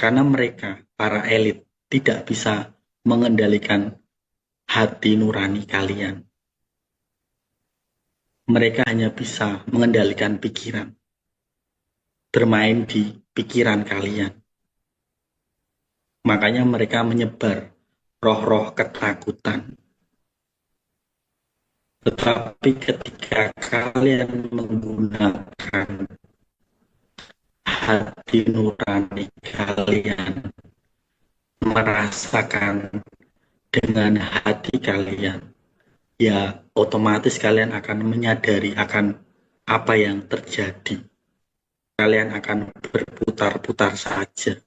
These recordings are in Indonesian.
Karena mereka, para elit, tidak bisa mengendalikan hati nurani kalian. Mereka hanya bisa mengendalikan pikiran, bermain di pikiran kalian. Makanya mereka menyebar roh-roh ketakutan. Tetapi ketika kalian menggunakan hati nurani kalian, merasakan dengan hati kalian, ya otomatis kalian akan menyadari akan apa yang terjadi. Kalian akan berputar-putar saja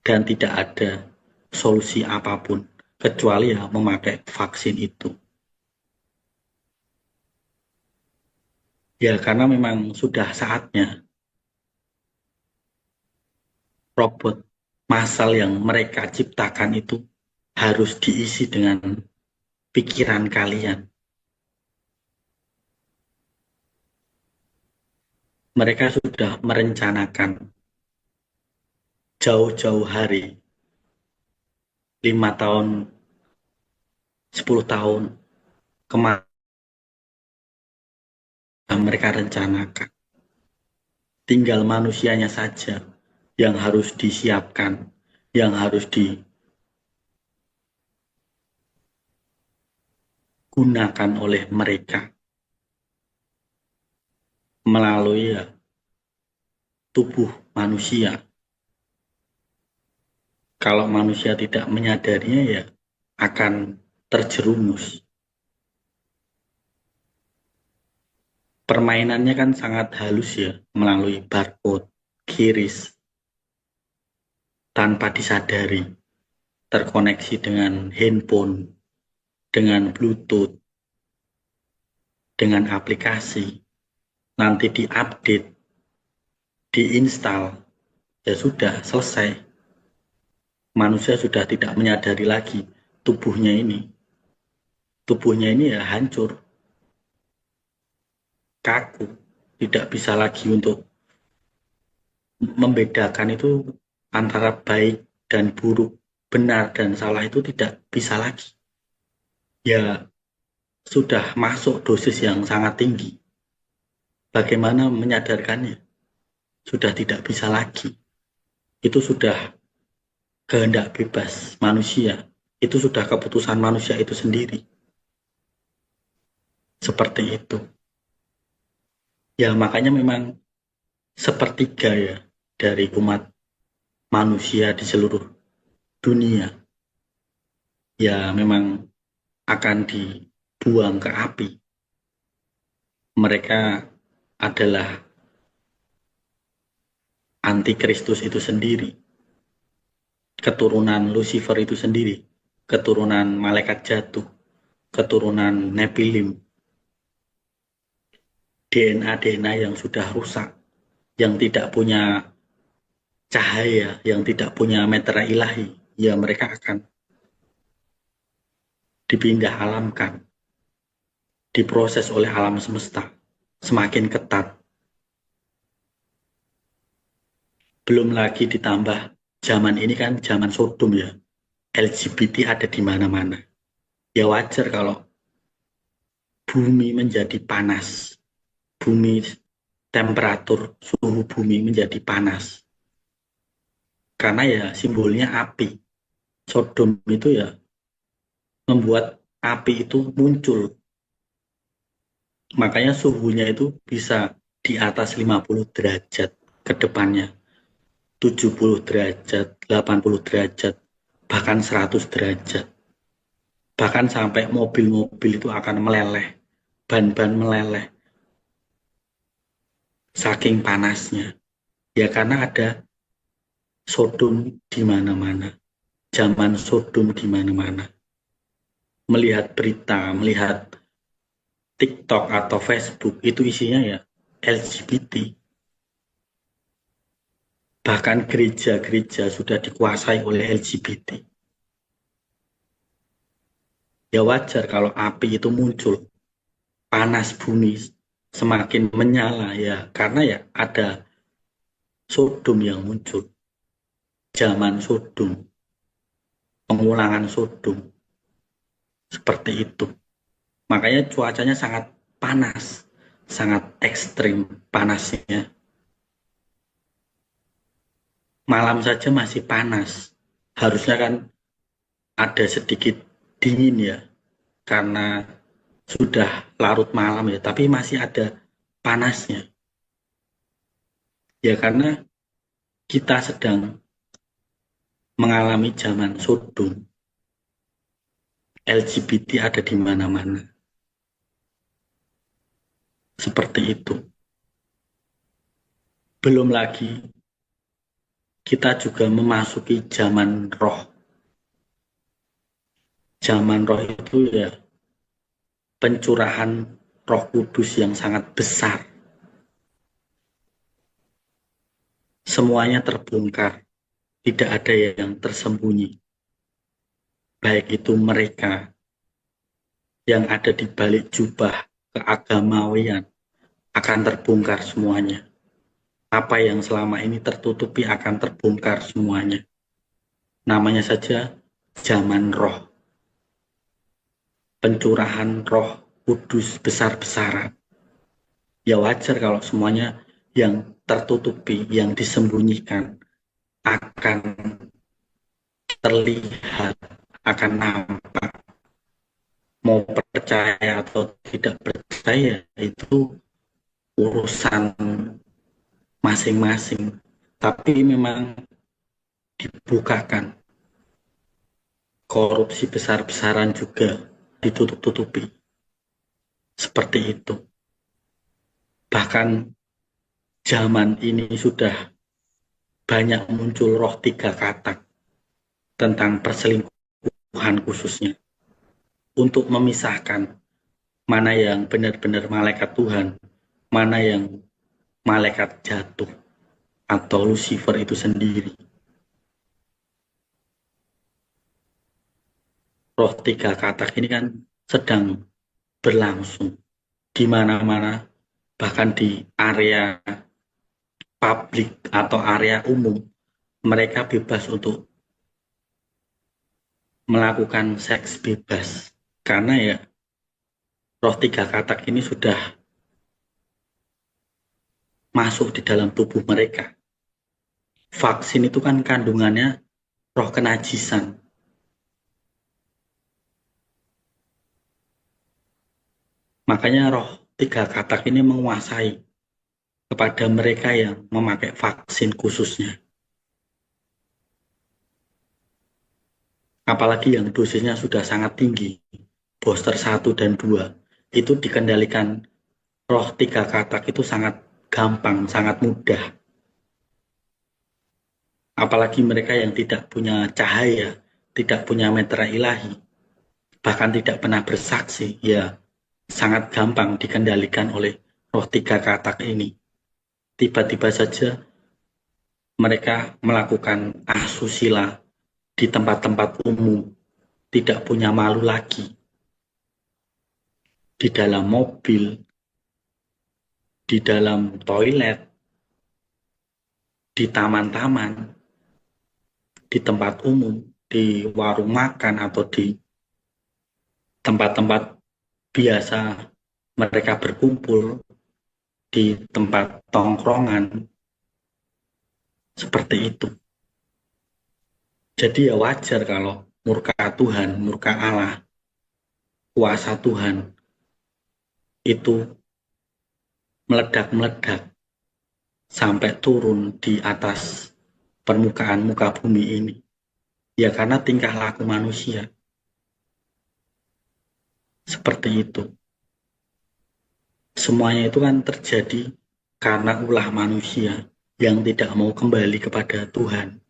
dan tidak ada solusi apapun kecuali ya memakai vaksin itu. Ya karena memang sudah saatnya robot massal yang mereka ciptakan itu harus diisi dengan pikiran kalian. Mereka sudah merencanakan jauh-jauh hari, 5 tahun, 10 tahun kemarin mereka rencanakan. Tinggal manusianya saja yang harus disiapkan, yang harus digunakan oleh mereka melalui ya, tubuh manusia. Kalau manusia tidak menyadarinya ya akan terjerumus. Permainannya kan sangat halus ya, melalui barcode, QRIS, tanpa disadari, terkoneksi dengan handphone, dengan Bluetooth, dengan aplikasi, nanti diupdate, diinstal, ya sudah selesai. Manusia sudah tidak menyadari lagi tubuhnya ini. Tubuhnya ini ya hancur, kaku, tidak bisa lagi untuk membedakan itu antara baik dan buruk, benar dan salah itu tidak bisa lagi. Ya sudah masuk dosis yang sangat tinggi. Bagaimana menyadarkannya? Sudah tidak bisa lagi. Itu sudah kehendak bebas manusia. Itu sudah keputusan manusia itu sendiri. Seperti itu. Ya makanya memang sepertiga ya dari umat manusia di seluruh dunia ya memang akan dibuang ke api. Mereka adalah antikristus itu sendiri, keturunan Lucifer itu sendiri, keturunan malaikat jatuh, keturunan Nephilim, DNA yang sudah rusak, yang tidak punya cahaya, yang tidak punya meter ilahi, ya mereka akan dipindah alamkan, diproses oleh alam semesta, semakin ketat. Belum lagi ditambah zaman ini kan zaman Sodom ya, LGBT ada di mana-mana. Ya wajar kalau bumi menjadi panas, bumi temperatur suhu bumi menjadi panas. Karena ya simbolnya api. Sodom itu ya membuat api itu muncul. Makanya suhunya itu bisa di atas 50 derajat ke depannya. 70 derajat, 80 derajat, bahkan 100 derajat. Bahkan sampai mobil-mobil itu akan meleleh, ban-ban meleleh. Saking panasnya. Ya karena ada Sodom di mana-mana. Zaman Sodom di mana-mana. Melihat berita, melihat TikTok atau Facebook, itu isinya ya LGBT. Bahkan gereja-gereja sudah dikuasai oleh LGBT. Ya wajar kalau api itu muncul, panas bumi semakin menyala ya, karena ya ada Sodom yang muncul. zaman Sodom, pengulangan Sodom, seperti itu. Makanya cuacanya sangat panas, sangat ekstrim panasnya. Malam saja masih panas. Harusnya kan ada sedikit dingin ya, karena sudah larut malam ya, tapi masih ada panasnya. Ya karena kita sedang mengalami zaman Sodom. LGBT ada di mana-mana. Seperti itu. Belum lagi kita juga memasuki zaman roh. Zaman roh itu ya pencurahan Roh Kudus yang sangat besar. Semuanya terbongkar, tidak ada yang tersembunyi. Baik itu mereka yang ada di balik jubah keagamawian akan terbongkar semuanya. Apa yang selama ini tertutupi akan terbongkar semuanya. Namanya saja zaman roh. Pencurahan Roh Kudus besar-besaran. Ya wajar kalau semuanya yang tertutupi, yang disembunyikan akan terlihat, akan nampak. Mau percaya atau tidak percaya itu urusan masing-masing. Tapi memang dibukakan. Korupsi besar-besaran juga ditutup-tutupi. Seperti itu. Bahkan zaman ini sudah banyak muncul roh tiga katak tentang perselingkuhan khususnya. Untuk memisahkan mana yang benar-benar malaikat Tuhan, mana yang malaikat jatuh atau Lucifer itu sendiri. Roh tiga katak ini kan sedang berlangsung di mana-mana, bahkan di area publik atau area umum, mereka bebas untuk melakukan seks bebas. Karena ya roh tiga katak ini sudah masuk di dalam tubuh mereka. Vaksin itu kan kandungannya roh kenajisan. Makanya roh tiga katak ini menguasai kepada mereka yang memakai vaksin khususnya. Apalagi yang dosisnya sudah sangat tinggi, booster 1 dan 2, itu dikendalikan roh tiga katak itu sangat gampang, sangat mudah. Apalagi mereka yang tidak punya cahaya, tidak punya meter ilahi, bahkan tidak pernah bersaksi, ya sangat gampang dikendalikan oleh roh tiga katak ini. Tiba-tiba saja mereka melakukan asusila di tempat-tempat umum, tidak punya malu lagi. Di dalam mobil, di dalam toilet, di taman-taman, di tempat umum, di warung makan atau di tempat-tempat biasa mereka berkumpul, di tempat tongkrongan, seperti itu. Jadi ya wajar kalau murka Tuhan, murka Allah, kuasa Tuhan itu meledak-meledak sampai turun di atas permukaan muka bumi ini. Ya karena tingkah laku manusia. Seperti itu. Semuanya itu kan terjadi karena ulah manusia yang tidak mau kembali kepada Tuhan.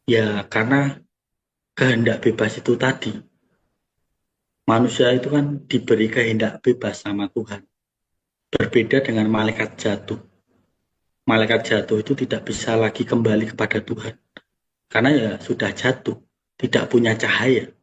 Ya karena kehendak bebas itu tadi. Manusia itu kan diberi kehendak bebas sama Tuhan. Berbeda dengan malaikat jatuh. Malaikat jatuh itu tidak bisa lagi kembali kepada Tuhan. Karena ya sudah jatuh, tidak punya cahaya.